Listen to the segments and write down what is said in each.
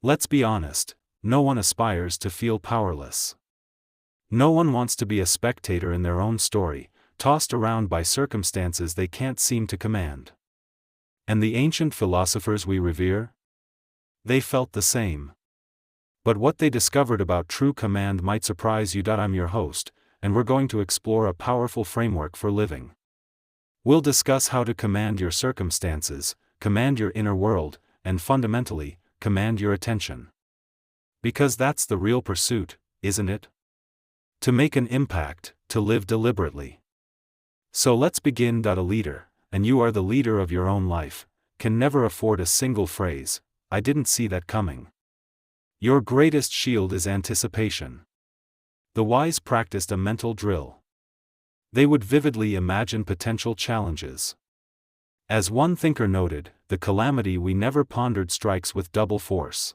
Let's be honest, no one aspires to feel powerless. No one wants to be a spectator in their own story, tossed around by circumstances they can't seem to command. And the ancient philosophers we revere? They felt the same. But what they discovered about true command might surprise you. I'm your host, and we're going to explore a powerful framework for living. We'll discuss how to command your circumstances, command your inner world, and fundamentally, command your attention. Because that's the real pursuit, isn't it? To make an impact, to live deliberately. So let's begin. A leader, and you are the leader of your own life, can never afford a single phrase, "I didn't see that coming." Your greatest shield is anticipation. The wise practiced a mental drill. They would vividly imagine potential challenges. As one thinker noted, the calamity we never pondered strikes with double force.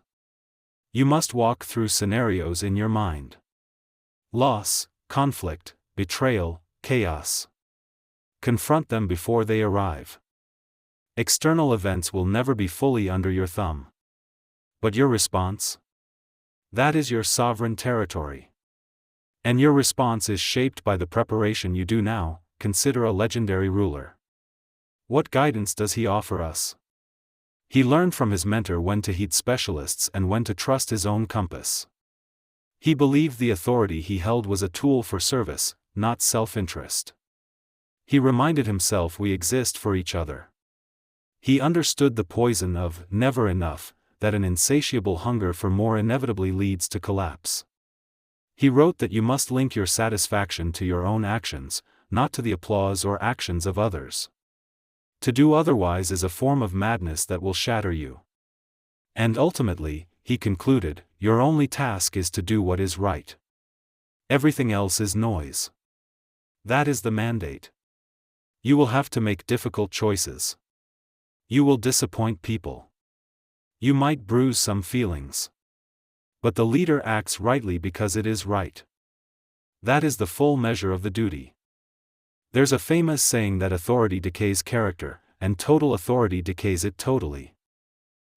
You must walk through scenarios in your mind. Loss, conflict, betrayal, chaos. Confront them before they arrive. External events will never be fully under your thumb. But your response? That is your sovereign territory. And your response is shaped by the preparation you do now. Consider a legendary ruler. What guidance does he offer us? He learned from his mentor when to heed specialists and when to trust his own compass. He believed the authority he held was a tool for service, not self-interest. He reminded himself we exist for each other. He understood the poison of never enough, that an insatiable hunger for more inevitably leads to collapse. He wrote that you must link your satisfaction to your own actions, not to the applause or actions of others. To do otherwise is a form of madness that will shatter you. And ultimately, he concluded, your only task is to do what is right. Everything else is noise. That is the mandate. You will have to make difficult choices. You will disappoint people. You might bruise some feelings. But the leader acts rightly because it is right. That is the full measure of the duty. There's a famous saying that authority decays character, and total authority decays it totally.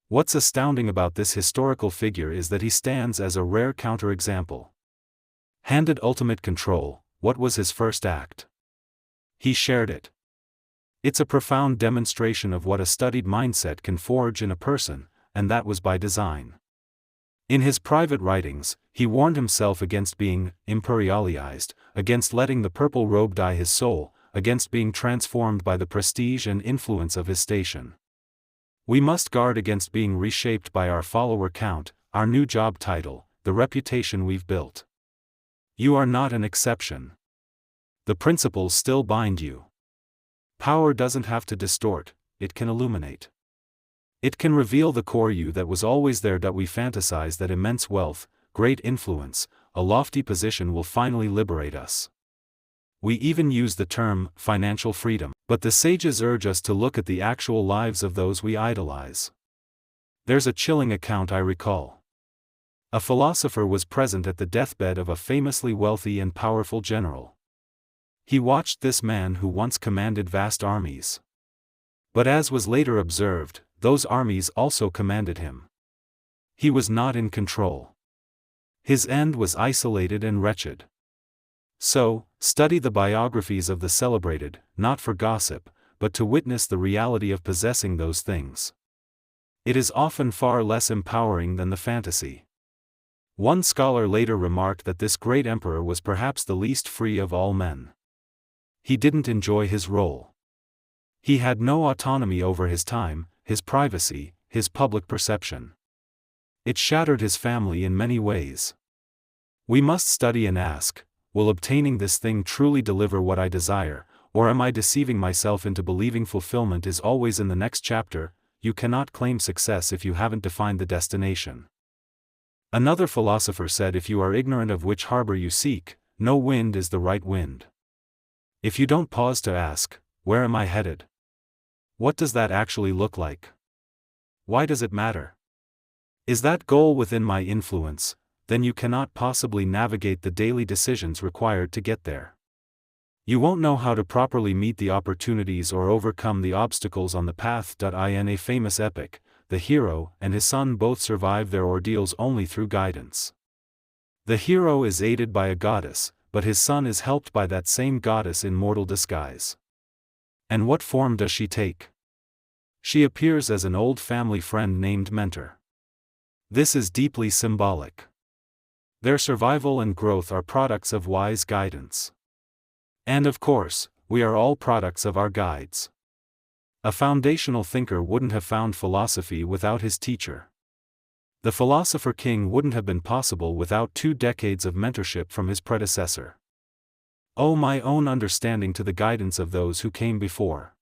What's astounding about this historical figure is that he stands as a rare counterexample. Handed ultimate control, what was his first act? He shared it. It's a profound demonstration of what a studied mindset can forge in a person, and that was by design. In his private writings, he warned himself against being imperialized, against letting the purple robe dye his soul, against being transformed by the prestige and influence of his station. We must guard against being reshaped by our follower count, our new job title, the reputation we've built. You are not an exception. The principles still bind you. Power doesn't have to distort, it can illuminate. It can reveal the core you that was always there. We fantasize that immense wealth, great influence, a lofty position will finally liberate us. We even use the term financial freedom, but the sages urge us to look at the actual lives of those we idolize. There's a chilling account I recall. A philosopher was present at the deathbed of a famously wealthy and powerful general. He watched this man who once commanded vast armies. But as was later observed, those armies also commanded him. He was not in control. His end was isolated and wretched. So, study the biographies of the celebrated, not for gossip, but to witness the reality of possessing those things. It is often far less empowering than the fantasy. One scholar later remarked that this great emperor was perhaps the least free of all men. He didn't enjoy his role. He had no autonomy over his time, his privacy, his public perception. It shattered his family in many ways. We must study and ask, will obtaining this thing truly deliver what I desire, or am I deceiving myself into believing fulfillment is always in the next chapter? You cannot claim success if you haven't defined the destination. Another philosopher said, if you are ignorant of which harbor you seek, no wind is the right wind. If you don't pause to ask, where am I headed? What does that actually look like? Why does it matter? Is that goal within my influence? Then you cannot possibly navigate the daily decisions required to get there. You won't know how to properly meet the opportunities or overcome the obstacles on the path. In a famous epic, the hero and his son both survive their ordeals only through guidance. The hero is aided by a goddess, but his son is helped by that same goddess in mortal disguise. And what form does she take? She appears as an old family friend named Mentor. This is deeply symbolic. Their survival and growth are products of wise guidance. And of course, we are all products of our guides. A foundational thinker wouldn't have found philosophy without his teacher. The philosopher king wouldn't have been possible without 2 decades of mentorship from his predecessor. Owe my own understanding to the guidance of those who came before.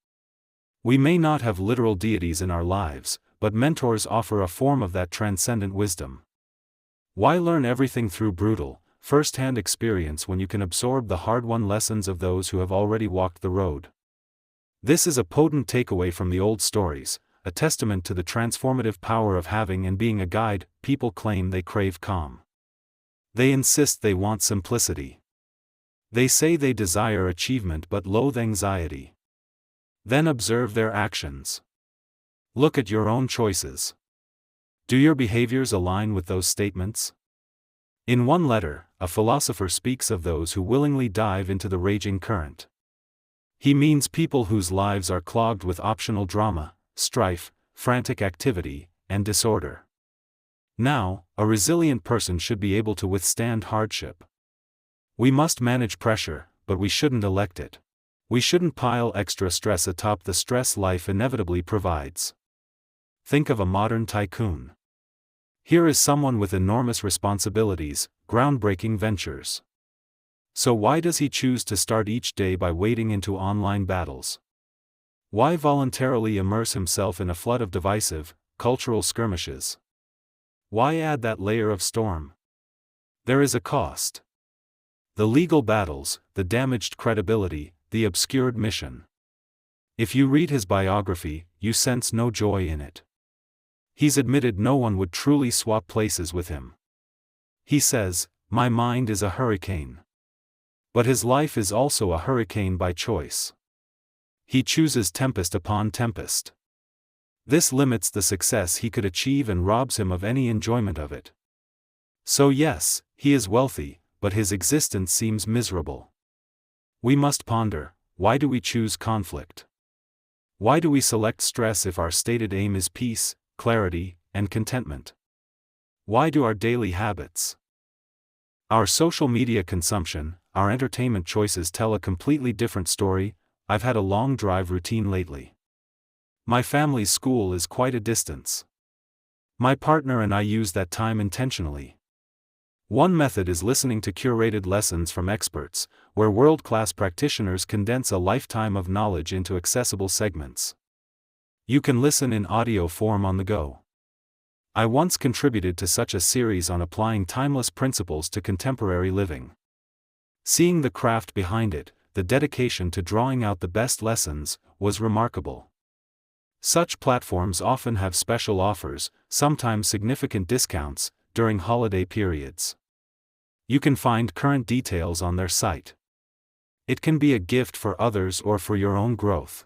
We may not have literal deities in our lives, but mentors offer a form of that transcendent wisdom. Why learn everything through brutal, first-hand experience when you can absorb the hard-won lessons of those who have already walked the road? This is a potent takeaway from the old stories, a testament to the transformative power of having and being a guide. People claim they crave calm. They insist they want simplicity. They say they desire achievement but loathe anxiety. Then observe their actions. Look at your own choices. Do your behaviors align with those statements? In one letter, a philosopher speaks of those who willingly dive into the raging current. He means people whose lives are clogged with optional drama, strife, frantic activity, and disorder. Now, a resilient person should be able to withstand hardship. We must manage pressure, but we shouldn't elect it. We shouldn't pile extra stress atop the stress life inevitably provides. Think of a modern tycoon. Here is someone with enormous responsibilities, groundbreaking ventures. So why does he choose to start each day by wading into online battles? Why voluntarily immerse himself in a flood of divisive, cultural skirmishes? Why add that layer of storm? There is a cost. The legal battles, the damaged credibility, the obscured mission. If you read his biography, you sense no joy in it. He's admitted no one would truly swap places with him. He says, "My mind is a hurricane." But his life is also a hurricane by choice. He chooses tempest upon tempest. This limits the success he could achieve and robs him of any enjoyment of it. So yes, he is wealthy, but his existence seems miserable. We must ponder, why do we choose conflict? Why do we select stress if our stated aim is peace, clarity, and contentment? Why do our daily habits, our social media consumption, our entertainment choices tell a completely different story? I've had a long drive routine lately. My family's school is quite a distance. My partner and I use that time intentionally. One method is listening to curated lessons from experts, where world-class practitioners condense a lifetime of knowledge into accessible segments. You can listen in audio form on the go. I once contributed to such a series on applying timeless principles to contemporary living. Seeing the craft behind it, the dedication to drawing out the best lessons, was remarkable. Such platforms often have special offers, sometimes significant discounts, during holiday periods. You can find current details on their site. It can be a gift for others or for your own growth.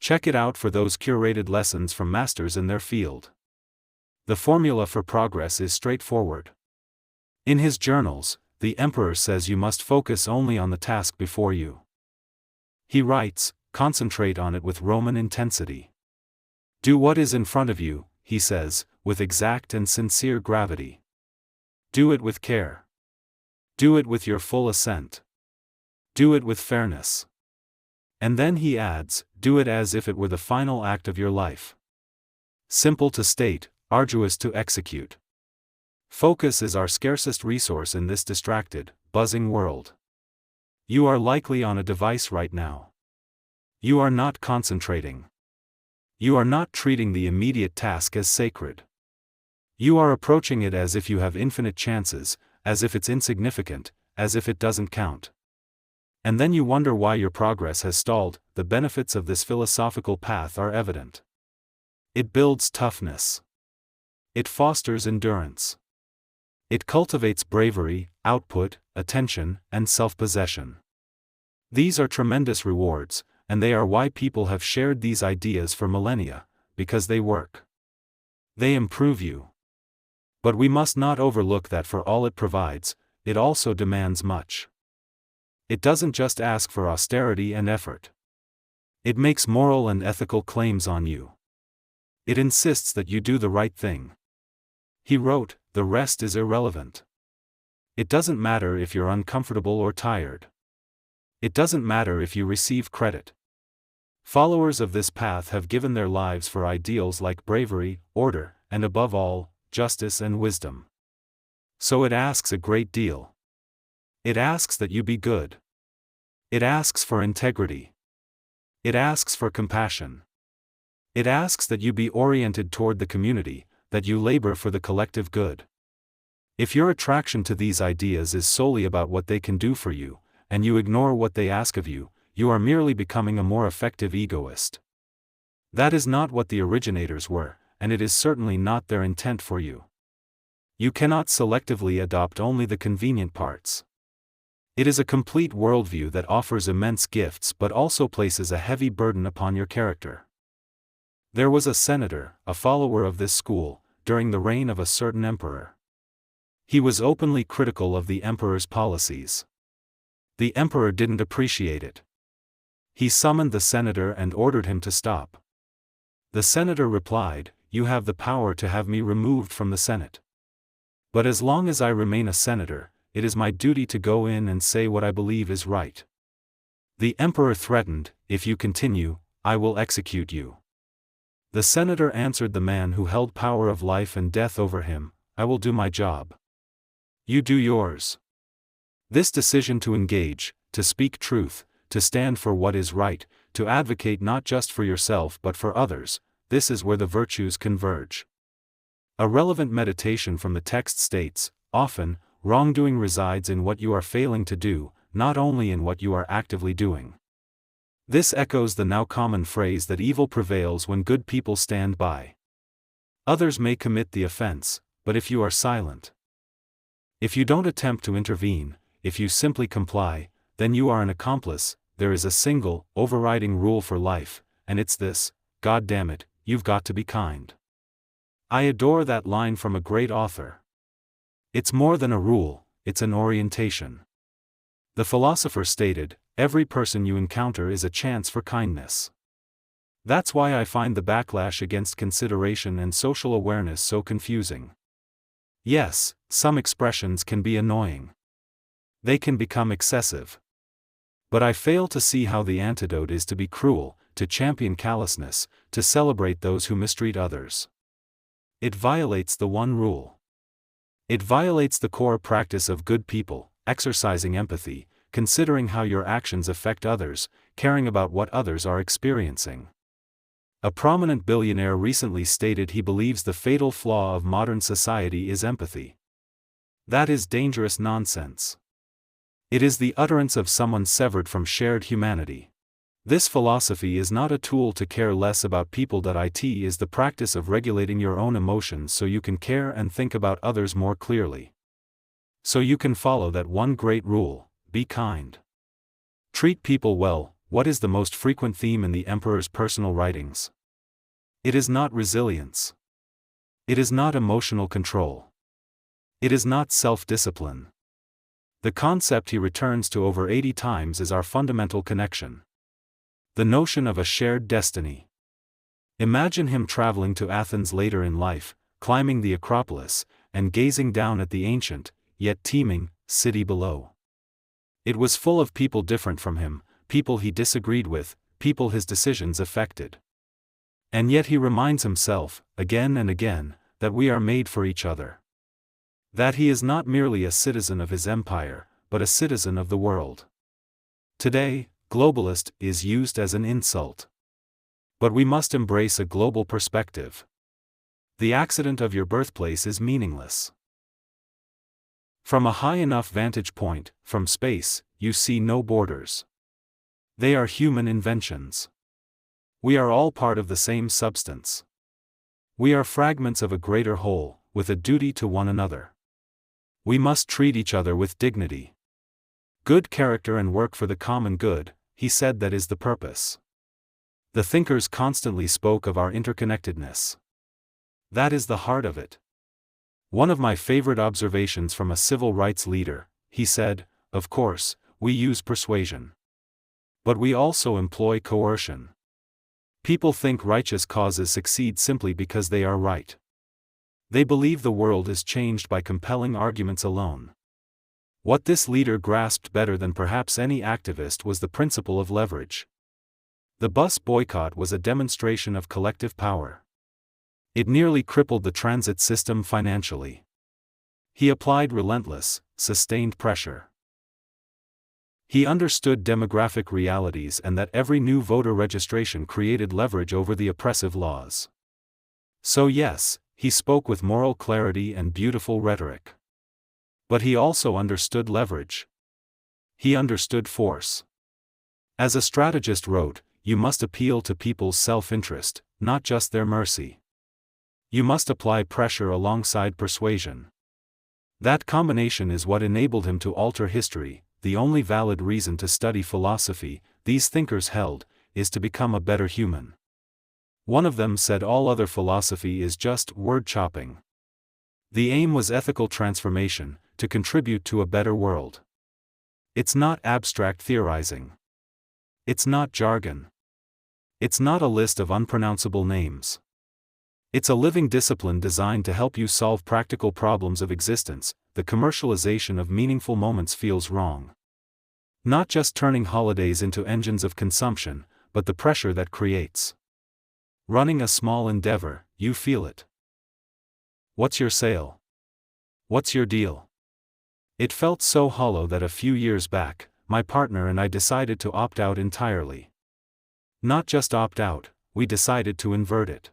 Check it out for those curated lessons from masters in their field. The formula for progress is straightforward. In his journals, the emperor says you must focus only on the task before you. He writes, concentrate on it with Roman intensity. Do what is in front of you, he says, with exact and sincere gravity. Do it with care. Do it with your full assent. Do it with fairness. And then he adds, do it as if it were the final act of your life. Simple to state, arduous to execute. Focus is our scarcest resource in this distracted, buzzing world. You are likely on a device right now. You are not concentrating. You are not treating the immediate task as sacred. You are approaching it as if you have infinite chances, as if it's insignificant, as if it doesn't count. And then you wonder why your progress has stalled. The benefits of this philosophical path are evident. It builds toughness. It fosters endurance. It cultivates bravery, output, attention, and self-possession. These are tremendous rewards, and they are why people have shared these ideas for millennia, because they work. They improve you. But we must not overlook that for all it provides, it also demands much. It doesn't just ask for austerity and effort. It makes moral and ethical claims on you. It insists that you do the right thing. He wrote, "The rest is irrelevant." It doesn't matter if you're uncomfortable or tired. It doesn't matter if you receive credit. Followers of this path have given their lives for ideals like bravery, order, and above all, justice and wisdom. So it asks a great deal. It asks that you be good. It asks for integrity. It asks for compassion. It asks that you be oriented toward the community, that you labor for the collective good. If your attraction to these ideas is solely about what they can do for you, and you ignore what they ask of you, you are merely becoming a more effective egoist. That is not what the originators were, and it is certainly not their intent for you. You cannot selectively adopt only the convenient parts. It is a complete worldview that offers immense gifts but also places a heavy burden upon your character. There was a senator, a follower of this school, during the reign of a certain emperor. He was openly critical of the emperor's policies. The emperor didn't appreciate it. He summoned the senator and ordered him to stop. The senator replied, "You have the power to have me removed from the Senate. But as long as I remain a senator, it is my duty to go in and say what I believe is right." The emperor threatened, "If you continue, I will execute you." The senator answered the man who held power of life and death over him, "I will do my job. You do yours." This decision to engage, to speak truth, to stand for what is right, to advocate not just for yourself but for others, this is where the virtues converge. A relevant meditation from the text states, "Often, wrongdoing resides in what you are failing to do, not only in what you are actively doing." This echoes the now common phrase that evil prevails when good people stand by. Others may commit the offense, but if you are silent, if you don't attempt to intervene, if you simply comply, then you are an accomplice. There is a single, overriding rule for life, and it's this: God damn it, you've got to be kind. I adore that line from a great author. It's more than a rule, it's an orientation. The philosopher stated, "Every person you encounter is a chance for kindness." That's why I find the backlash against consideration and social awareness so confusing. Yes, some expressions can be annoying. They can become excessive. But I fail to see how the antidote is to be cruel, to champion callousness, to celebrate those who mistreat others. It violates the one rule. It violates the core practice of good people, exercising empathy, considering how your actions affect others, caring about what others are experiencing. A prominent billionaire recently stated he believes the fatal flaw of modern society is empathy. That is dangerous nonsense. It is the utterance of someone severed from shared humanity. This philosophy is not a tool to care less about people. It is the practice of regulating your own emotions so you can care and think about others more clearly. So you can follow that one great rule: be kind. Treat people well. What is the most frequent theme in the emperor's personal writings? It is not resilience. It is not emotional control. It is not self-discipline. The concept he returns to over 80 times is our fundamental connection. The notion of a shared destiny. Imagine him traveling to Athens later in life, climbing the Acropolis, and gazing down at the ancient, yet teeming, city below. It was full of people different from him, people he disagreed with, people his decisions affected. And yet he reminds himself, again and again, that we are made for each other. That he is not merely a citizen of his empire, but a citizen of the world. Today, globalist is used as an insult. But we must embrace a global perspective. The accident of your birthplace is meaningless. From a high enough vantage point, from space, you see no borders. They are human inventions. We are all part of the same substance. We are fragments of a greater whole, with a duty to one another. We must treat each other with dignity. Good character and work for the common good, he said, that is the purpose. The thinkers constantly spoke of our interconnectedness. That is the heart of it. One of my favorite observations from a civil rights leader, he said, "Of course, we use persuasion. But we also employ coercion. People think righteous causes succeed simply because they are right. They believe the world is changed by compelling arguments alone." What this leader grasped better than perhaps any activist was the principle of leverage. The bus boycott was a demonstration of collective power. It nearly crippled the transit system financially. He applied relentless, sustained pressure. He understood demographic realities and that every new voter registration created leverage over the oppressive laws. So yes, he spoke with moral clarity and beautiful rhetoric. But he also understood leverage. He understood force. As a strategist wrote, you must appeal to people's self-interest, not just their mercy. You must apply pressure alongside persuasion. That combination is what enabled him to alter history. The only valid reason to study philosophy, these thinkers held, is to become a better human. One of them said all other philosophy is just word chopping. The aim was ethical transformation, to contribute to a better world. It's not abstract theorizing. It's not jargon. It's not a list of unpronounceable names. It's a living discipline designed to help you solve practical problems of existence. The commercialization of meaningful moments feels wrong. Not just turning holidays into engines of consumption, but the pressure that creates. Running a small endeavor, you feel it. What's your sale? What's your deal? It felt so hollow that a few years back, my partner and I decided to opt out entirely. Not just opt out, we decided to invert it.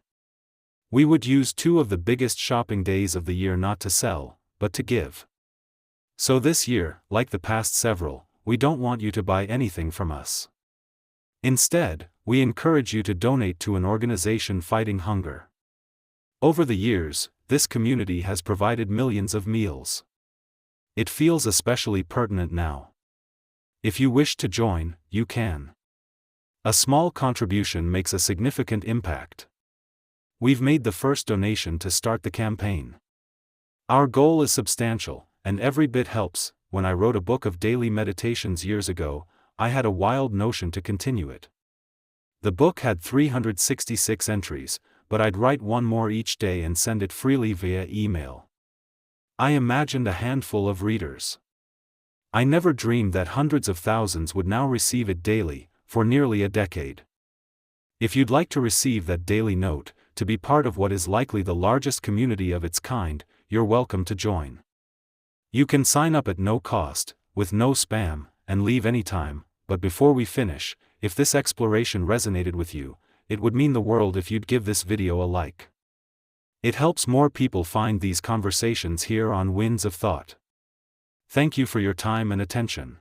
We would use 2 of the biggest shopping days of the year not to sell, but to give. So this year, like the past several, we don't want you to buy anything from us. Instead, we encourage you to donate to an organization fighting hunger. Over the years, this community has provided millions of meals. It feels especially pertinent now. If you wish to join, you can. A small contribution makes a significant impact. We've made the first donation to start the campaign. Our goal is substantial, and every bit helps. When I wrote a book of daily meditations years ago, I had a wild notion to continue it. The book had 366 entries, but I'd write one more each day and send it freely via email. I imagined a handful of readers. I never dreamed that hundreds of thousands would now receive it daily, for nearly a decade. If you'd like to receive that daily note, to be part of what is likely the largest community of its kind, you're welcome to join. You can sign up at no cost, with no spam, and leave anytime. But before we finish, if this exploration resonated with you, it would mean the world if you'd give this video a like. It helps more people find these conversations here on Winds of Thought. Thank you for your time and attention.